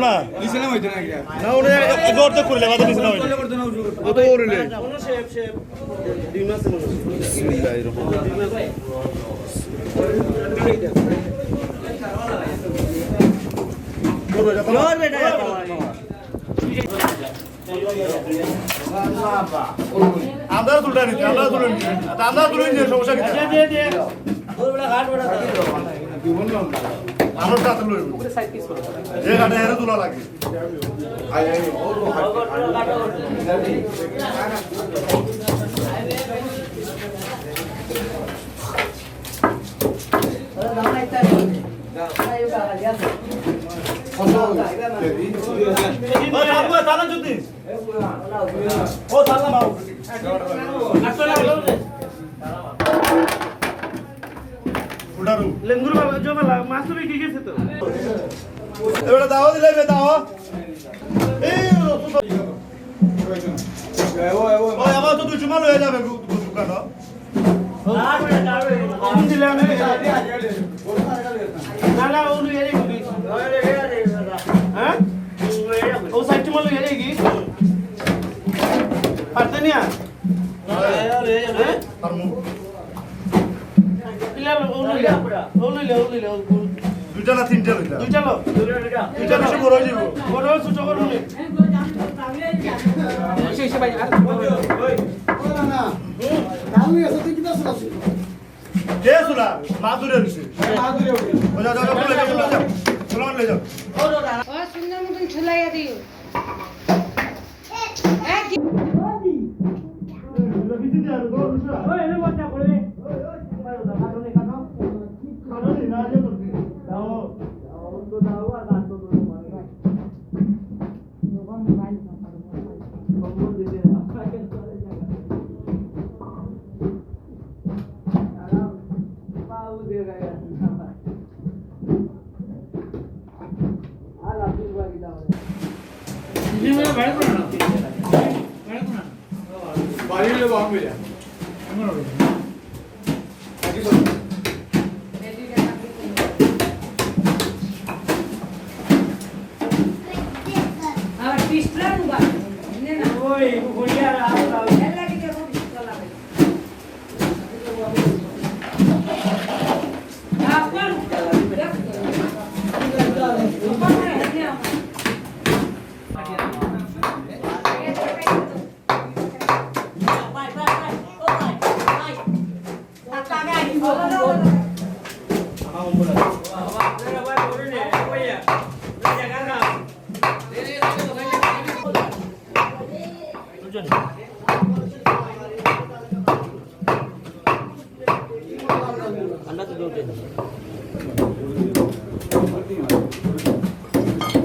না নিচে না হইতো না না ওরে এক অর্ধ করলে বাদ নিচে না হইতো ও তো ওরে কোন শেপ দুই মাসে মনে বিসমিল্লাহির রহমানির রহিম জোর বেটা আমরা তুলটা নিতে আমরা তুলে নিতে আমরা তুলে নিতে সমস্যা কি দে ওর বড় ঘাট বড় কি বললাম আমরা সাথে লই উপরে সাইড পিস করো যে ঘাটে এর তুলা লাগে আই ও লেঙ্গুর বাবা জমালা মাছ তো বিক্রি গেছে তো এবারে দাও দিলে দাও এই ওই আমার তো দুই চুমা লয়ে যাবে দোকান না না ও লয়ে যাবে হ্যাঁ ও সাইড চুমা লয়ে যাবে কি পারতে নিয়া লয়ে যাবে পারমু দুইটা না তিনটা লইতা দুইটা বেশি বড় হয়ে যাব বড় ছোট করব নি সেই ভাই আর ওই না কালু এসে তুই কিটা শুনাছিস কে শুনা মাদুরে রইছে মাদুরে ও যা যা বলে যাও চলো লয়ে যাও ও সুন্দর মতন ঝুলাইয়া দিও এ কি বিসি দে আর গো ওই এনে বাচ্চা করে বাড়িলে বাম্বে যা anda tuh